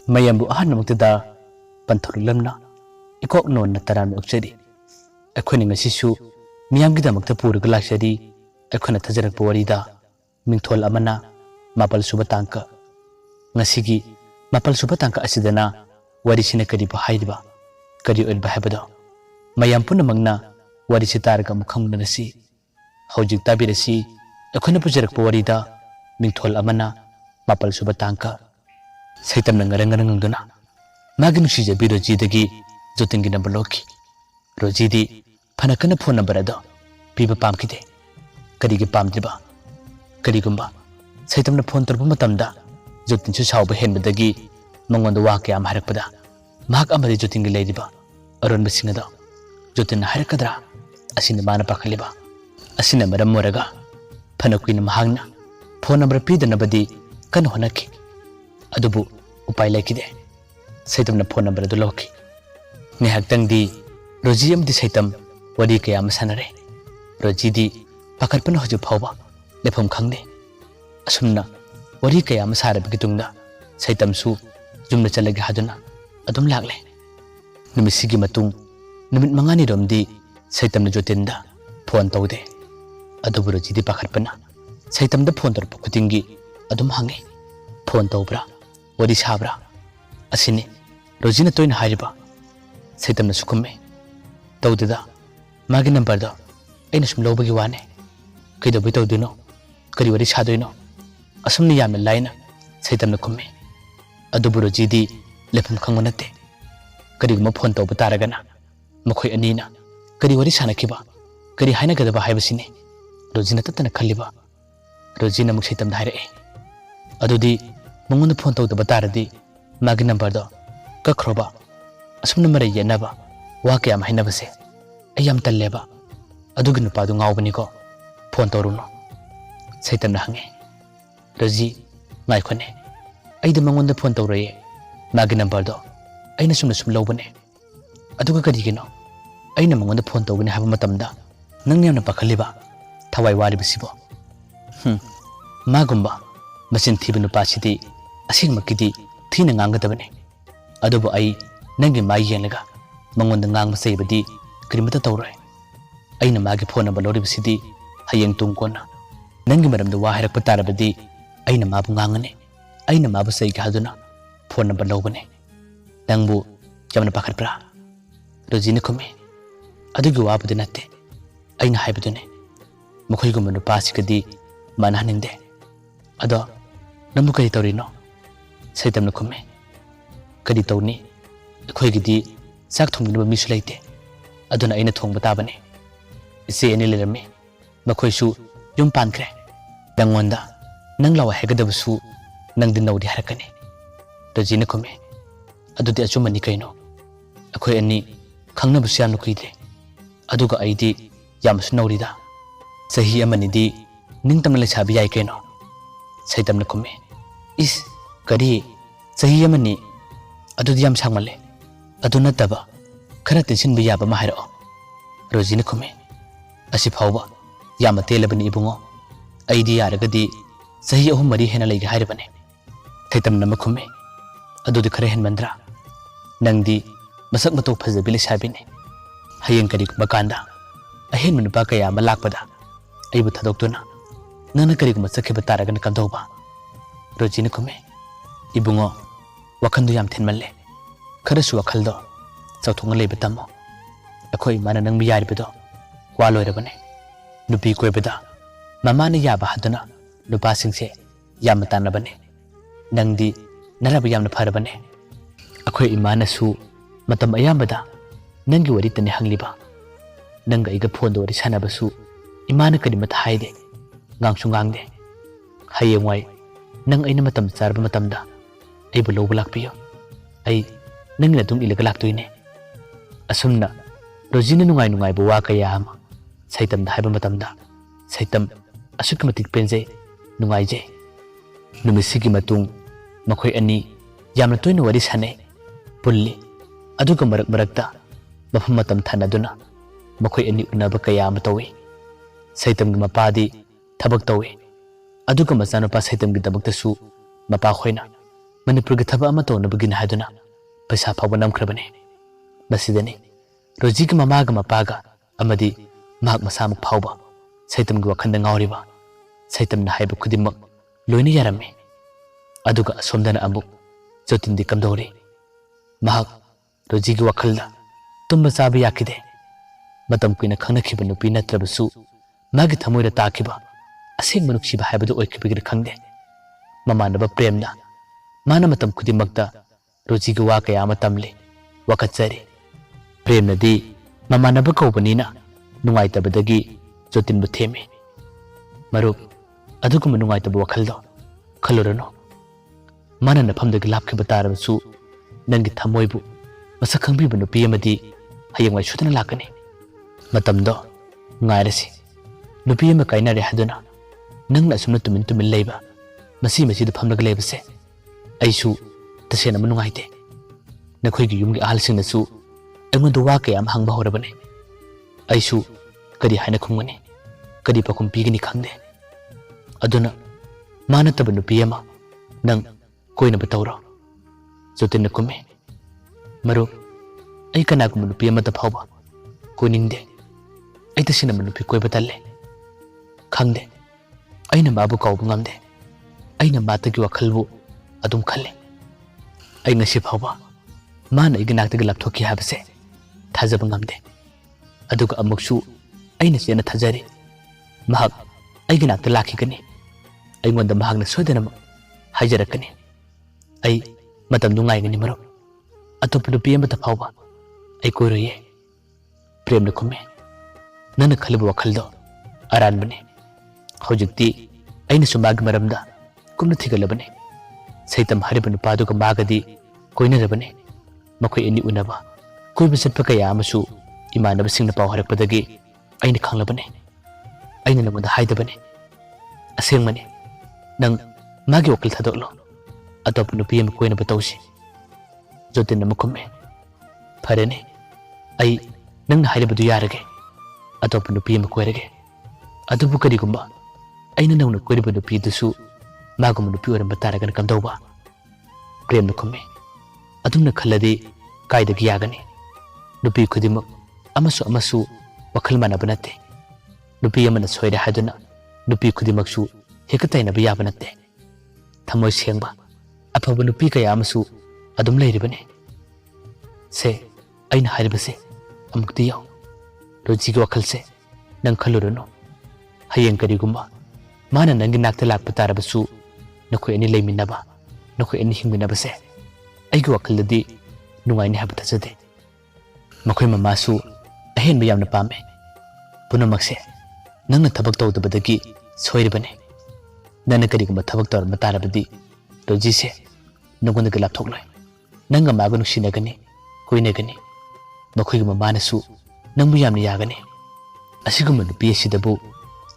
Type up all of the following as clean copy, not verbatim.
mayambu ahan namuktada panthorulamna ikok non na taran okchadi akhoni ngasisu miyamgidamukta purga laksadi akhona thajarak warida mingthol amana mapal suba tangka ngasigi mapal suba tangka asidana warisina kadi bahaiba kadi oil bahabado mayam punamangna warisi targa mukhamnasi hojik tabirasi akhona pujarak warida mingthol amana mapal suba tangka saitam nangarang-ngarang-duna magi nusijabi Rojidagi jotingi number loki Rojidi phanakana phone number ado piba pamkide karigi pamdiba karigumba saitamna phone torba matamda jotin chu sauba henbadagi mangonda wa kya harakpada mahak amadi jotingi leidiba aron basingado jotin harakadra asina mana pakhaliba asina maram moraga phanakuina mahangna phone number pidanabadi kan honaki adubu upai laikide saitamna phone number adu loki nehak-tangdi Roji amdi saitam wari kaya masanare Roji di pakarpana hoju phawba lefam khangde asumna wari kaya masara bigitungda saitam su jumna chalagi haduna adum lagle numisigi matung numit mangani romdi saitamna jotinda phone tawde adubu Roji di pakarpana saitamda phone tor pukutingi adum hange phone tawbra wari sabra asini Rojina toina hariba saitamna sukumme tawdida magi number da aina sum lobagi wane kaido bi tawdino kari wari sadoino asumni yamna laina saitamna kumme adubu Rojidi lefam khangonate kari ma phone tawba taragana makhoi anina kari wari sanakiba kari haina gadaba haibasine Rojina tatana khalliba Rojina muk saitamda haire adudi mangona phone tawdaba taradi magi number da kakroba asumna mara yenaba wa kaya mahinabase ayam talleba adugi nupadu ngawbani ko phone tawruno saitamna hange Roji ngai khone aida mangonda phone tawraye magi number do aina sumna sum lobane aduga karigino aina mangonda phone tawbani haba matamda nang yamna pakhaliba thawai wari bisibo magumba masin thibi nupasidi asingmakidi thina ngangadabane adubu ai nangi mai yenlaga mangonda ngang masaibadi krimata tawroi aina magi phone number loribsidi hayeng tungkona nangi maramda wa hairakpa tarabadi aina mabu ngangane aina mabu sai gaduna phone number lobane nangbu jamna pakhatpra Rojina kume adugi wabudi natte aina haibadune mukhoigumba nupasikadi manhaninde ado nambu kari tawrino saitamna kume kadi tawni akhoi sak thongni misu leite aduna aina thongba tabane ise ani lerame makhoi su yum pankre dangonda nang lawa hegadabusu nang din nawdi harakane Rojina kume adudi achumani kaino akhoi ani khangna busu yam nukuide aduga aidi yamsu nawrida sahi amani di ningtamna lechabi yai kaino saitamna kume is kari sahi amani adudi yam sangmale aduna taba khara tension bi yaba mahiro Rojina kume asi phawba yama telabani ibungo aidi yaragadi sahi ahum mari hena legi hairabane thaitamna makhume adudi khare hen mandra nangdi masak matok phajabi le sabine hayeng kari bakanda ahen manupa kaya malakpada aibu thadokduna nana kari kuma sakhiba taragana kamdoba Rojina kume ibungo wakhandu yam thenmalle kharasu wakhaldo chauthong leiba tamo akhoi mana nang mi yaribado waloirabane nupi koibada mamana yaba haduna nupa singse yam tanabane nangdi narabu yamna pharabane akhoi imana su matam ayambada nangi wari tani hangliba nanga iga phone do wari sanabasu imana kadi mata haide ngangsu ngangde hayengwai nang aina matam charba matamda aibu lobu lakpiyo ai nangina tung ilaga laktoine asumna Rojina nungai nungai bu wa kaya ama saitamda haiba matamda saitam asukmatik penje nungai je numisigi matung makhoi ani yamna toina wari sane pulli aduga marak-marakta mafam matam thanaduna makhoi ani unaba kaya ama tawi saitamgi mapadi thabak tawi aduga machanupa saitamgi dabaktasu mapa khoina ꯃꯅꯤꯄꯨꯔꯒꯤ ꯊꯕꯛ ꯑꯃ ꯇꯧꯅꯕꯒꯤꯅꯤ ꯍꯥꯏꯗꯨꯅ ꯄꯩꯁꯥ ꯐꯥꯎꯕ ꯅꯝꯈ꯭ꯔꯕꯅꯤ ꯃꯁꯤꯗꯅꯤ ꯔꯣꯖꯤꯒꯤ ꯃꯃꯥꯒ ꯃꯄꯥꯒ ꯑꯃꯗꯤ ꯃꯍꯥꯛ ꯃꯁꯥꯃꯛ ꯐꯥꯎꯕ ꯁꯩꯇꯝꯒꯤ ꯋꯥꯈꯜꯗ ꯉꯥꯎꯔꯤꯕ ꯁꯩꯇꯝꯅ ꯍꯥꯏꯕ ꯈꯨꯗꯤꯡꯃꯛ ꯂꯣꯏꯅ ꯌꯥꯔꯝꯃꯤ ꯑꯗꯨꯒ ꯑꯁꯣꯝꯗꯅ ꯑꯃꯨꯛ ꯖꯣꯇꯤꯟꯗꯤ ꯀꯝꯗꯧꯔꯤ ꯃꯍꯥꯛ ꯔꯣꯖꯤꯒꯤ ꯋꯥꯈꯜꯗ ꯇꯨꯝꯕ ꯆꯥꯕ ꯌꯥꯈꯤꯗꯦ ꯃꯇꯝ ꯀꯨꯏꯅ ꯈꯪꯅꯈꯤꯕ ꯅꯨꯄꯤ ꯅꯠꯇ꯭ꯔꯕꯁꯨ ꯃꯥꯒꯤ ꯊꯃꯣꯏꯗ ꯇꯥꯈꯤꯕ ꯑꯁꯦꯡꯕ ꯅꯨꯡꯁꯤꯕ ꯍꯥꯏꯕꯗꯨ ꯑꯣꯏꯈꯤꯕꯒꯤꯔ ꯈꯪꯗꯦ ꯃꯃꯥꯟꯅꯕ ꯄ꯭ꯔꯦꯝꯅ ꯃꯥꯅ ꯃꯇꯝ ꯈꯨꯗꯤꯡꯃꯛꯇ ꯔꯣꯖꯤꯒꯤ ꯋꯥ ꯀꯌꯥ ꯑꯃ ꯇꯝꯂꯤ ꯋꯥꯀꯠꯆꯔꯤ ꯄ꯭ꯔꯦꯝꯅꯗꯤ ꯃꯃꯥꯟꯅꯕ ꯀꯧꯕꯅꯤꯅ ꯅꯨꯡꯉꯥꯏꯇꯕꯗꯒꯤ ꯖꯣꯇꯤꯟꯕꯨ ꯊꯦꯝꯃꯤ ꯃꯔꯨꯞ ꯑꯗꯨꯒꯨꯝꯕ ꯅꯨꯡꯉꯥꯏꯇꯕ ꯋꯥꯈꯜꯗꯣ ꯈꯜꯂꯨꯔꯅꯨ ꯃꯥꯅ ꯅꯐꯝꯗꯒꯤ ꯂꯥꯞꯈꯤꯕ ꯇꯥꯔꯕꯁꯨ ꯅꯪꯒꯤ ꯊꯃꯣꯏꯕꯨ ꯃꯁꯛ ꯈꯪꯕꯤꯕ ꯅꯨꯄꯤ ꯑꯃꯗꯤ ꯍꯌꯦꯡꯋꯥꯏ ꯁꯣꯏꯗꯅ ꯂꯥꯛꯀꯅꯤ ꯃꯇꯝꯗꯣ ꯉꯥꯏꯔꯁꯤ ꯅꯨꯄꯤ ꯑꯃ ꯀꯥꯏꯅꯔꯦ ꯍꯥꯏꯗꯨꯅ ꯅꯪꯅ ꯑꯁꯨꯝꯅ ꯇꯨꯃꯤꯟ ꯇꯨꯃꯤꯟ ꯂꯩꯕ ꯃꯁꯤꯗ ꯐꯝꯂꯒ ꯂꯩꯕꯁꯦ ꯑꯩꯁꯨ ꯇꯁꯦꯡꯅ ꯑꯃ ꯅꯨꯡꯉꯥꯏꯇꯦ ꯅꯈꯣꯏꯒꯤ ꯌꯨꯝꯒꯤ ꯑꯍꯜꯁꯤꯡꯅꯁꯨ ꯑꯩꯉꯣꯟꯗ ꯋꯥ ꯀꯌꯥ ꯑꯃ ꯍꯪꯕ ꯍꯧꯔꯕꯅꯤ ꯑꯩꯁꯨ ꯀꯔꯤ ꯍꯥꯏꯅ ꯈꯨꯝꯒꯅꯤ ꯀꯔꯤ ꯄꯥꯎꯈꯨꯝ ꯄꯤꯒꯅꯤ ꯈꯪꯗꯦ ꯑꯗꯨꯅ ꯃꯥ ꯅꯠꯇꯕ ꯅꯨꯄꯤ ꯑꯃ ꯅꯪ ꯀꯣꯏꯅꯕ ꯇꯧꯔꯣ ꯖꯣꯇꯤꯟꯅ ꯈꯨꯝꯃꯤ ꯃꯔꯨꯞ ꯑꯩ ꯀꯅꯥꯒꯨꯝꯕ ꯅꯨꯄꯤ ꯑꯃꯗ ꯐꯥꯎꯕ ꯀꯣꯏꯅꯤꯡꯗꯦ ꯑꯩ ꯇꯁꯦꯡꯅ ꯅꯨꯄꯤ ꯀꯣꯏꯕ ꯇꯜꯂꯦ ꯈꯪꯗꯦ ꯑꯩꯅ ꯃꯥꯕꯨ ꯀꯥꯎꯕ ꯉꯝꯗꯦ ꯑꯩꯅ ꯃꯥꯇꯒꯤ ꯋꯥꯈꯜꯕꯨ ꯑꯗꯨꯝ ꯈꯜꯂꯤ ꯑꯩ ꯉꯁꯤ ꯐꯥꯎꯕ ꯃꯥꯅ ꯑꯩꯒꯤ ꯅꯥꯛꯇꯒꯤ ꯂꯥꯞꯊꯣꯛꯈꯤ ꯍꯥꯏꯕꯁꯦ ꯊꯥꯖꯕ ꯉꯝꯗꯦ ꯑꯗꯨꯒ ꯑꯃꯨꯛꯁꯨ ꯑꯩꯅ ꯆꯦꯟꯅ ꯊꯥꯖꯔꯤ ꯃꯍꯥꯛ ꯑꯩꯒꯤ ꯅꯥꯛꯇ ꯂꯥꯛꯈꯤꯒꯅꯤ ꯑꯩꯉꯣꯟꯗ ꯃꯍꯥꯛꯅ ꯁꯣꯏꯗꯅꯃꯛ ꯍꯥꯏꯖꯔꯛꯀꯅꯤ ꯑꯩ ꯃꯇꯝꯗꯨ ꯉꯥꯏꯒꯅꯤ ꯃꯔꯨꯞ ꯑꯇꯣꯞꯄ ꯅꯨꯄꯤ ꯑꯃꯇ ꯐꯥꯎꯕ ꯑꯩ ꯀꯣꯏꯔꯣꯏꯌꯦ ꯄ꯭ꯔꯦꯝꯅ ꯈꯨꯝꯃꯤ ꯅꯪꯅ ꯈꯜꯂꯤꯕ ꯋꯥꯈꯜꯗꯣ ꯑꯔꯥꯟꯕꯅꯤ ꯍꯧꯖꯤꯛꯇꯤ ꯑꯩꯅꯁꯨ ꯃꯥꯒꯤ ꯃꯔꯝꯗ ꯀꯨꯞꯅ ꯊꯤꯒꯠꯂꯕꯅꯤ ꯁꯩꯇꯝ ꯍꯥꯏꯔꯤꯕ ꯅꯨꯄꯥꯗꯨꯒ ꯃꯥꯒꯗꯤ ꯀꯣꯏꯅꯔꯕꯅꯤ ꯃꯈꯣꯏ ꯑꯅꯤ ꯎꯅꯕ ꯀꯣꯏꯕ ꯆꯠꯄ ꯀꯌꯥ ꯑꯃꯁꯨ ꯏꯃꯥꯟꯅꯕꯁꯤꯡꯅ ꯄꯥꯎ ꯍꯥꯏꯔꯛꯄꯗꯒꯤ ꯑꯩꯅ ꯈꯪꯂꯕꯅꯤ ꯑꯩꯅ ꯅꯉꯣꯟꯗ ꯍꯥꯏꯗꯕꯅꯤ ꯑꯁꯦꯡꯕꯅꯤ ꯅꯪ ꯃꯥꯒꯤ ꯋꯥꯈꯜ ꯊꯥꯗꯣꯛꯂꯣ ꯑꯇꯣꯞꯄ ꯅꯨꯄꯤ ꯑꯃ ꯀꯣꯏꯅꯕ ꯇꯧꯁꯤ ꯖꯣꯇꯤꯟ ꯑꯃꯨꯛ ꯈꯨꯝꯃꯤ ꯐꯔꯦꯅꯦ ꯑꯩ ꯅꯪꯅ ꯍꯥꯏꯔꯤꯕꯗꯨ ꯌꯥꯔꯒꯦ ꯑꯇꯣꯞꯄ ꯅꯨꯄꯤ ꯑꯃ ꯀꯣꯏꯔꯒꯦ ꯑꯗꯨꯕꯨ ꯀꯔꯤꯒꯨꯝꯕ ꯑꯩꯅ ꯅꯧꯅ ꯀꯣꯏꯔꯤꯕ ꯅꯨꯄꯤꯗꯨꯁꯨ ꯃꯥꯒꯨꯝꯕ ꯅꯨꯄꯤ ꯑꯣꯏꯔꯝꯕ ꯇꯥꯔꯒꯅ ꯀꯝꯗꯧꯕ ꯄ꯭ꯔꯦꯝꯅ ꯈꯨꯝꯃꯤ ꯑꯗꯨꯝꯅ ꯈꯜꯂꯗꯤ ꯀꯥꯏꯗꯒꯤ ꯌꯥꯒꯅꯤ ꯅꯨꯄꯤ ꯈꯨꯗꯤꯡꯃꯛ ꯑꯃꯁꯨ ꯋꯥꯈꯜ ꯃꯥꯟꯅꯕ ꯅꯠꯇꯦ ꯅꯨꯄꯤ ꯑꯃꯅ ꯁꯣꯏꯔꯦ ꯍꯥꯏꯗꯨꯅ ꯅꯨꯄꯤ ꯈꯨꯗꯤꯡꯃꯛꯁꯨ ꯍꯦꯛꯇ ꯇꯩꯅꯕ ꯌꯥꯕ ꯅꯠꯇꯦ ꯊꯃꯣꯏ ꯁꯦꯡꯕ ꯑꯐꯕ ꯅꯨꯄꯤ ꯀꯌꯥ ꯑꯃꯁꯨ ꯑꯗꯨꯝ ꯂꯩꯔꯤꯕꯅꯤ ꯁꯦ ꯑꯩꯅ ꯍꯥꯏꯔꯤꯕꯁꯦ ꯑꯃꯨꯛꯇꯤ ꯌꯥꯎ ꯔꯣꯖꯤꯒꯤ ꯋꯥꯈꯜꯁꯦ ꯅꯪ ꯈꯜꯂꯨꯔꯅꯨ ꯍꯌꯦꯡ ꯀꯔꯤꯒꯨꯝꯕ ꯃꯥꯅ ꯅꯪꯒꯤ ꯅꯥꯛꯇ ꯂꯥꯛꯄ ꯇꯥꯔꯕꯁꯨ ꯅꯈꯣꯏ ꯑꯅꯤ ꯂꯩꯃꯤꯟꯅꯕ ꯅꯈꯣꯏ ꯑꯅꯤ ꯍꯤꯡꯃꯤꯟꯅꯕꯁꯦ ꯑꯩꯒꯤ ꯋꯥꯈꯜꯗꯗꯤ ꯅꯨꯡꯉꯥꯏꯅꯤ ꯍꯥꯏꯕ ꯊꯥꯖꯗꯦ ꯃꯈꯣꯏ ꯃꯃꯥꯁꯨ ꯑꯍꯦꯟꯕ ꯌꯥꯝꯅ ꯄꯥꯝꯃꯦ ꯄꯨꯝꯅꯃꯛꯁꯦ ꯅꯪꯅ ꯊꯕꯛ ꯇꯧꯗꯕꯗꯒꯤ ꯁꯣꯏꯔꯤꯕꯅꯤ ꯅꯪꯅ ꯀꯔꯤꯒꯨꯝꯕ ꯊꯕꯛ ꯇꯧꯔꯝꯕ ꯇꯥꯔꯕꯗꯤ ꯔꯣꯖꯤꯁꯦ ꯅꯉꯣꯟꯗꯒꯤ ꯂꯥꯞꯊꯣꯛꯂꯣꯏ ꯅꯪꯒ ꯃꯥꯒ ꯅꯨꯡꯁꯤꯅꯒꯅꯤ ꯀꯣꯏꯅꯒꯅꯤ ꯃꯈꯣꯏꯒꯤ ꯃꯃꯥꯅꯁꯨ ꯅꯪꯕꯨ ꯌꯥꯝꯅ ꯌꯥꯒꯅꯤ ꯑꯁꯤꯒꯨꯝꯕ ꯅꯨꯄꯤ ꯑꯁꯤꯗꯕꯨ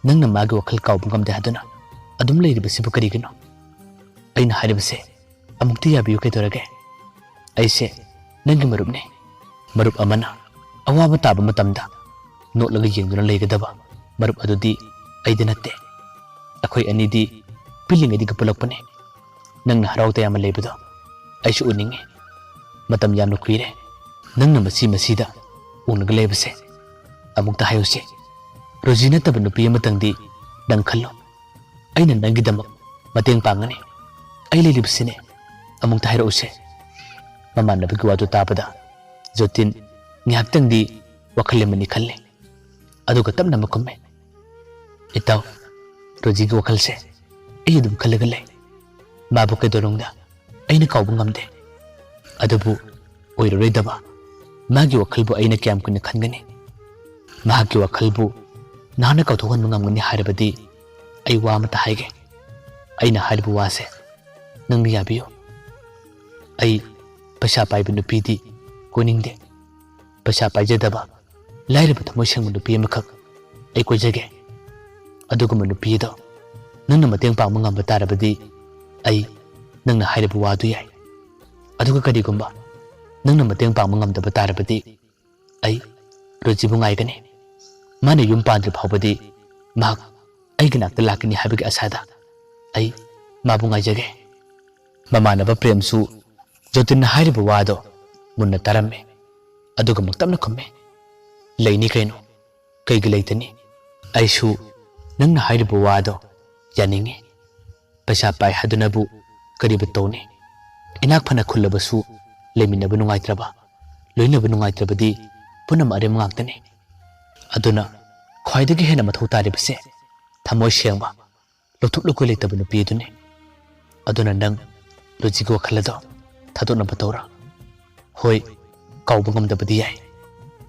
ꯅꯪꯅ ꯃꯥꯒꯤ ꯋꯥꯈꯜ ꯀꯥꯎꯕ ꯉꯝꯗꯦ ꯍꯥꯏꯗꯨꯅ ꯑꯗꯨꯝ ꯂꯩꯔꯤꯕꯁꯤꯕꯨ ꯀꯔꯤꯒꯤꯅꯣ ꯑꯩꯅ ꯍꯥꯏꯔꯤꯕꯁꯦ ꯑꯃꯨꯛꯇꯤ ꯌꯥꯕꯤꯌꯨ ꯀꯩꯗꯧꯔꯒꯦ ꯑꯩꯁꯦ ꯅꯪꯒꯤ ꯃꯔꯨꯞꯅꯤ ꯃꯔꯨꯞ ꯑꯃꯅ ꯑꯋꯥꯕ ꯇꯥꯕ ꯃꯇꯝꯗ ꯅꯣꯠꯂꯒ ꯌꯦꯡꯗꯨꯅ ꯂꯩꯒꯗꯕ ꯃꯔꯨꯞ ꯑꯗꯨꯗꯤ ꯑꯩꯗꯤ ꯅꯠꯇꯦ ꯑꯩꯈꯣꯏ ꯑꯅꯤꯗꯤ ꯄꯤꯜꯂꯤꯉꯩꯗꯒꯤ ꯄꯨꯜꯂꯛꯄꯅꯤ ꯅꯪꯅ ꯍꯔꯥꯎ ꯇꯌꯥꯝꯅ ꯂꯩꯕꯗꯣ ꯑꯩꯁꯨ ꯎꯅꯤꯡꯉꯤ ꯃꯇꯝ ꯌꯥꯝꯅ ꯀꯨꯏꯔꯦ ꯅꯪꯅ ꯃꯁꯤꯗ ꯎꯅꯒ ꯂꯩꯕꯁꯦ ꯑꯃꯨꯛꯇ ꯍꯥꯏꯌꯨꯁꯦ ꯔꯣꯖꯤ ꯅꯠꯇꯕ ꯅꯨꯄꯤ ꯑꯃꯇꯪꯗꯤ ꯅꯪ ꯈꯜꯂꯣ ꯑꯩꯅ ꯅꯪꯒꯤꯗꯃꯛ ꯃꯇꯦꯡ ꯄꯥꯡꯒꯅꯤ ꯑꯩ ꯂꯩꯔꯤꯕꯁꯤꯅꯦ ꯑꯃꯨꯛꯇ ꯍꯥꯏꯔꯛꯎꯁꯦ ꯃꯃꯥꯟꯅꯕꯒꯤ ꯋꯥꯗꯨ ꯇꯥꯕꯗ ꯖꯣꯇꯤꯟ ꯉꯥꯏꯍꯥꯛꯇꯪꯗꯤ ꯋꯥꯈꯜ ꯑꯃꯅꯤ ꯈꯜꯂꯤ ꯑꯗꯨꯒ ꯇꯞꯅ ꯑꯃꯨꯛ ꯈꯨꯝꯃꯤ ꯏꯇꯥꯎ ꯔꯣꯖꯤꯒꯤ ꯋꯥꯈꯜꯁꯦ ꯑꯩ ꯑꯗꯨꯝ ꯈꯜꯂꯒ ꯂꯩ ꯃꯥꯕꯨ ꯀꯩꯗꯧꯅꯨꯡꯗ ꯑꯩꯅ ꯀꯥꯎꯕ ꯉꯝꯗꯦ ꯑꯗꯨꯕꯨ ꯑꯣꯏꯔꯔꯣꯏꯗꯕ ꯃꯥꯒꯤ ꯋꯥꯈꯜꯕꯨ ꯑꯩꯅ ꯀꯌꯥꯝ ꯀꯨꯏꯅ ꯈꯟꯒꯅꯤ ꯃꯍꯥꯛꯀꯤ ꯋꯥꯈꯜꯕꯨ ꯅꯍꯥꯛꯅ ꯀꯥꯎꯊꯣꯛꯍꯟꯕ ꯉꯝꯒꯅꯤ ꯍꯥꯏꯔꯕꯗꯤ ꯑꯩ ꯋꯥ ꯑꯃꯇ ꯍꯥꯏꯒꯦ ꯑꯩꯅ ꯍꯥꯏꯔꯤꯕ ꯋꯥꯁꯦ ꯅꯪꯅ ꯌꯥꯕꯤꯌꯨ ꯑꯩ ꯄꯩꯁꯥ ꯄꯥꯏꯕ ꯅꯨꯄꯤꯗꯤ ꯀꯣꯏꯅꯤꯡꯗꯦ ꯄꯩꯁꯥ ꯄꯥꯏꯖꯗꯕ ꯂꯥꯏꯔꯕ ꯊꯃꯣꯏ ꯁꯦꯡꯕ ꯅꯨꯄꯤ ꯑꯃꯈꯛ ꯑꯩ ꯀꯣꯏꯖꯒꯦ ꯑꯗꯨꯒꯨꯝꯕ ꯅꯨꯄꯤꯗꯣ ꯅꯪꯅ ꯃꯇꯦꯡ ꯄꯥꯡꯕ ꯉꯝꯕ ꯇꯥꯔꯕꯗꯤ ꯑꯩ ꯅꯪꯅ ꯍꯥꯏꯔꯤꯕ ꯋꯥꯗꯨ ꯌꯥꯏ ꯑꯗꯨꯒ ꯀꯔꯤꯒꯨꯝꯕ ꯅꯪꯅ ꯃꯇꯦꯡ ꯄꯥꯡꯕ ꯉꯝꯗꯕ ꯇꯥꯔꯕꯗꯤ ꯑꯩ ꯔꯣꯖꯤꯕꯨ ꯉꯥꯏꯒꯅꯤ ꯃꯥꯅ ꯌꯨꯝ ꯄꯥꯟꯗ꯭ꯔꯤ ꯐꯥꯎꯕꯗꯤ ꯃꯍꯥꯛ ꯑꯩꯒꯤ ꯅꯥꯛꯇ ꯂꯥꯛꯀꯅꯤ ꯍꯥꯏꯕꯒꯤ ꯑꯁꯥꯗ ꯑꯩ ꯃꯥꯕꯨ ꯉꯥꯏꯖꯒꯦ Mamanaba Premsu Jotin Haribu Wado Munna Tarame Aduga Muktamna Kume Laini Kaino Kaigilatani Aishu Nang Haribu Wado Yaningi Pasa Pai Hadunabu Kaributone Inak Pana Kulabasu Leminabu Nungaitraba Luinabu Nungaitrabadi Punam Arim Ngantani Aduna Kwaidagi Hena Mathu Taribase Tamoy Shengba Lotuk Lukulitabu Nupidune Aduna Nang Lojigo Kalado Taduna Batora Hoi Kaubungam the Badia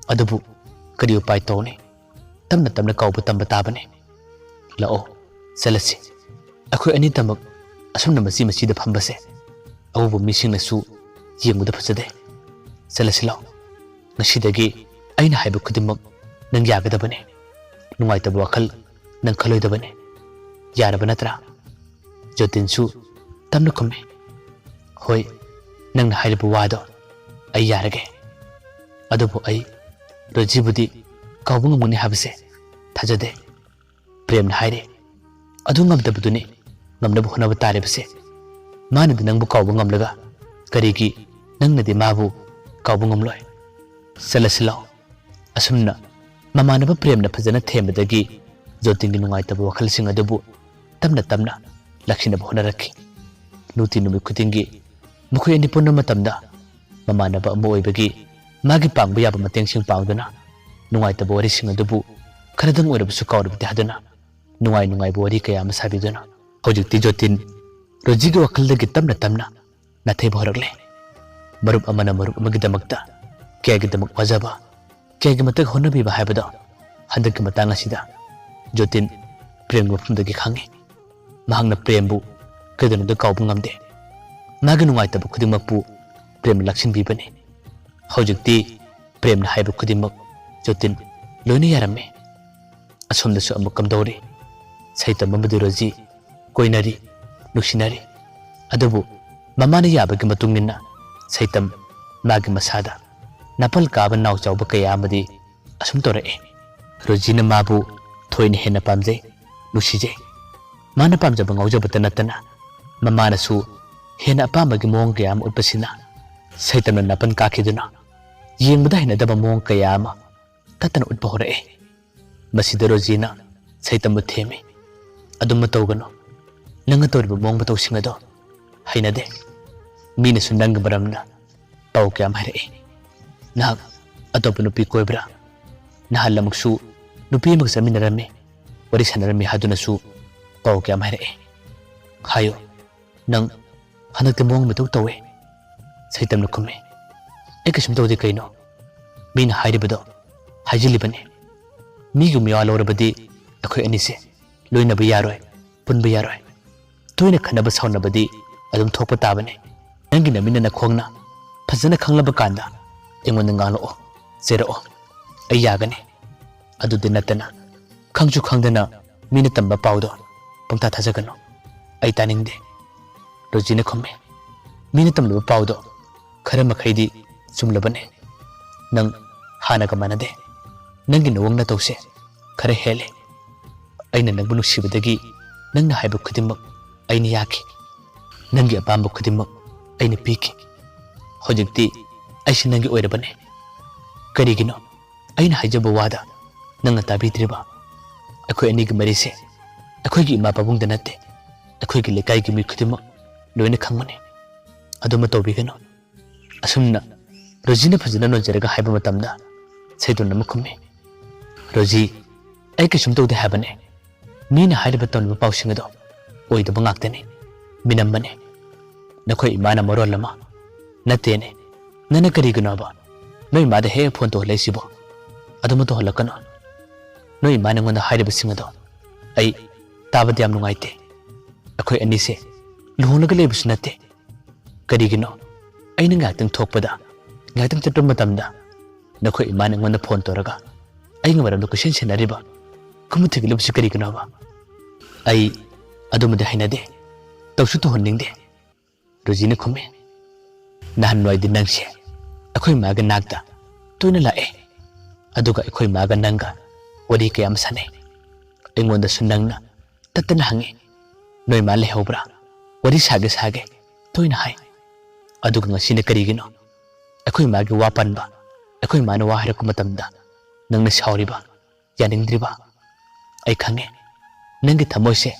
Adabu Kadiu Paitone Tamna Tamna Kaubu Tambatabane Lao Selasi Aku any tamak Asuna Masi the Pambase Awu missing a su Yemu the Pasade Selasilo Nashidagi Aina Haibu Kudimak Nangaga the Bane Nuaita Wakal Nankalo the Bane Yarabanatra Jotinsu Tamnukume Hoi Nang Haibu Wado Ayarage Adobo Ay Rojibudi Kaubung Muni Habse Tajade Prem Haide Adungam the Buduni Namnabu Navatare Mana the Nambu Kaubungam Laga Kariki Nang the Mabu Kaubungam Loy Selasilo Asumna Mamanaba Prem the Pazana Temadagi Jotin Nuaita Wakal Sing Adobu Tamna Lakshina Honaraki Nuti Numikutingi Muku and Punama Tamda Mamanaba Moibagi Magi Pang Biaba Matensing Poundana Nuaita Bori Sing Adobu Karadam would have Sukar of the Hadana Nuai Bori Kayam Sabidana Hojuti Jotin Rojigo Kalagi Tamna Nate Borgle Marup Amana Marup Magidamakta Kagadamak Wazaba Kagamatak Honabi Habada Handakimatanga Sida Jotin Prem from the Gikangi Mahangna Prembu Kadan the Kaubungamde Naganuaita Kudimapu Prem Lakshin Bibane Hojukti Prem Haibu Kudimak Jotin Loni Yarame Asum the Suamakam Dori Saita Mamadurazi Koinari Nushinari Adabu Mamani Yabagamatungina Saitam Magimasada Napal Kaban now Jabakayamadi Asumtore Rojina Mabu Toin Hena Pamze Nushije Mana Pamjabang Jabatanatana Mamana Su Hena Pamagi Mongayam Upasina Saitam Napan Kakiduna Ying Madina Daba Mongkayama Tatan Utpore Masida Rojina Saitam Temi Adumatogano Nangator Mongbato Singado Hainade Mina Sundang Baramna Paukam Hare Nag Adopanupi Cobra Nahalamuksu Nupi Muxaminarame Warisanarami Hadunasu Paukam Hare Hayo Nang Hanakamong Matoe Saitam Nukume Ekasum de Kaino Mina Haidibudo Hajilibane Migum Yalorabadi Aku Anise Luina Biaroi Punbiaroi Tuina Kanabas Honabadi Adam Topatabane Nangina Mina Kongna Pazana Kanglabakanda Ingonangalo Zero Ayagane Adu Dinatana Kangju Kangdana Minatamba Powder Pumta Tazagano Aitaning de Rojina Kome Minatam Powder Karamakadi Sumlabane Nang Hanakamanade Nangin Wongna Tose Kare Hele Aina Nabunu Shibadagi Nanga Haibu Kudimak Aini Yaki Nangi Bambu Kudimak Aini Piki Hojukti Aishinangi Oirabane Karigino Aina Hajabawada Nanga Tabitriba Ako Enig Marise Akogi Mapabung Danate Akogi Lekai Kudimak Loina Kangmane Adomatobi Asumna Rojina Pazana no Jeraga Hibamatamda Saitun Namakumi Roji Aikashum to the Habane Mina Hidabaton Pausingado Oi the Bangaktani Minambane Nako Imana Morolama Natene Nanakarigunaba No Mother Hair Ponto Lesibo Adomato Holakano No Imana on the Hidabasingado Ai Tabadiam Nuite Ako Anise Lunagalebus Nate Karigino Aina Gatin Topada Gatin Tumatamda Nako Imana on the Pontoraga Aingara location Senariba Kumutik Lupsikarigunava Ai Adumada Hinade Tausuto Honingde Rosina Kume Nahanwai the Nangshe Akoi Maga Nagda Tuna Lae Aduga Ekoi Maga Nanga Wadi Kayam Sane Ingonda Sunanga Tatan Hangi Noi Male Hobra Wadi Sage toina hai aduga ngasina karigino akhoi magi wa panba akhoi mana wa hara kumatamda nangna sauriba yaningdriba ai khange nangi thamoise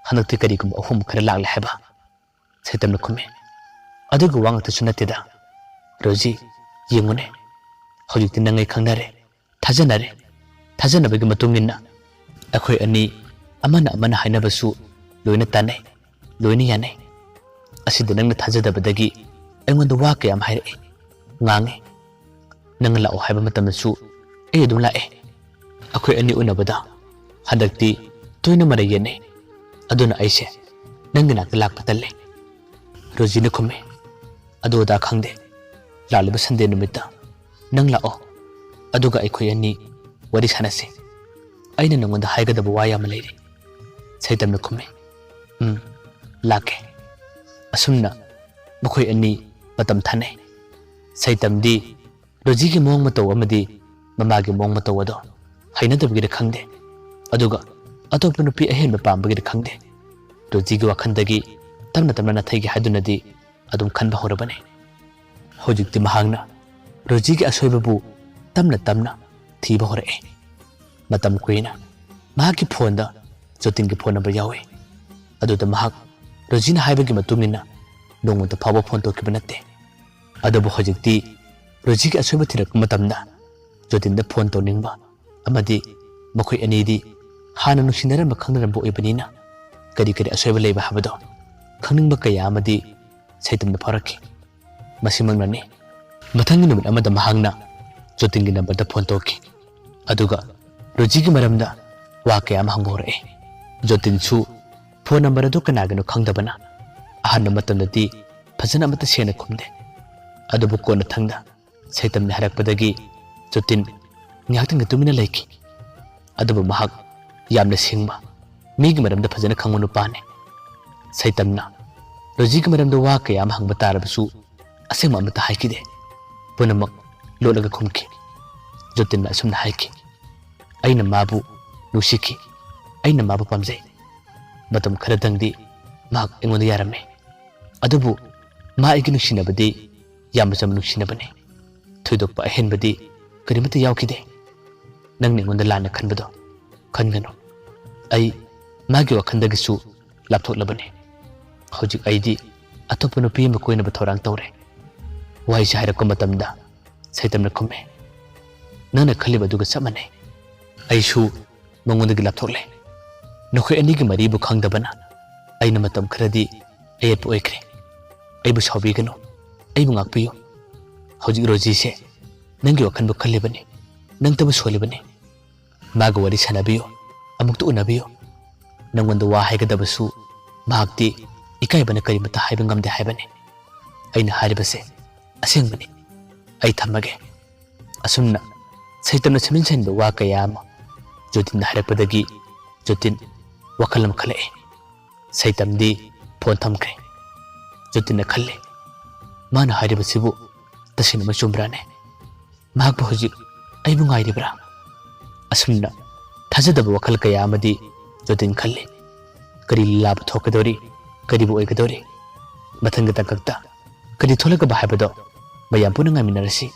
hanakti karigum ahum khara lagle haba saitamna khume aduga wang ta sunatida roji yengune hojikti nangai khangnare thajanabagi matungina akhoi ani amana hainabasu loina tanai loina yanai asida nangna thajadabadagi aingonda wa kayam haire ngange nang lao haiba matamsu ai adum lae akhoi ani unabada hadakti toina mara yene aduna aise nangina lak patalle rojina khume adoda khangde laliba sande numita nang lao aduga akhoi ani wari sanase aina nangonda haigadaba wa yam leire saitamna khume lake asumna makhoi ani matam thane saitamdi roji ki mong mataw amadi mama ki mong mataw ado hainadabagi khangde aduga atopna nupi ahen pambagi khangde roji ki wakhandagi tamna na thaigi hadunadi adum khanba horabane hojikti mahangna roji ki asoibabu tamna thiba hore matam kuina mahaki phone da jotin ki phone number yawe aduda mahak rojina haibagi matungina nongota phaba phone to kibanate adabu hojikti roji ki asoiba thirak matamda jotin da phone to ningba amadi makhoi anidi hana nusinara makhangna bo ibanina kari asoiba leiba habado khangning kaya amadi saitamna faraki masimangna ne mathangi numit amada mahangna jotin gi number da phone to ki aduga roji ki maramda wa kaya mahangore jotin su phone number adu kanagano khangdabana ahan matamdati phajana mata sena khumde adubu kona thangda saitamna harakpadagi jotin nyaktang tumina laiki adubu mahak yamna singma migi maramda phajana khangonu pane saitamna roji ki maramda wa kaya mahangba tarabasu asema amata haikide punamak lolaga khumki jotin asumna haiki aina mabu nusiki aina mabu pamjai matam kharadangdi mahak engonda yarame adubu ma aigi nuksinabadi yamacham nuksinabane thoidokpa ahenbadi karimata yaukide nang engonda lana khanbado khangano ai magi wakhandagisu lapthoklabane hojik aidi atopa nupi ma koina ba thorang tawre wai shahara ko matamda saitamna khume nana khaliba duga samane aishu mangondagi lapthokle nokhoi anigi maribu khangdabana aina matam kharadi ayat oikre aibu sawbigano aibu ngakpiyo hojik roji se nangi wakhanbu khallibane nangtabu solibane maga wari sanabiyo amuktu unabiyo nangonda wa haigadabasu mahakti ikaibana karimata haiba ngamde haibane aina haribase asengbane ai thamage asumna saitamna saminsanba wa kayama jotin harakpadagi jotin wakalam khale saitamdi phone thamkre jotin khalle mana haribasibu tasina machumbrane mahak hojik aibu ngairibra asumna thajadaba wakal kayamadi jotin khalle kari lab thokadori karibu oigadori mathanga takakta kari tholaga bahibado mayam puna ngaminarasi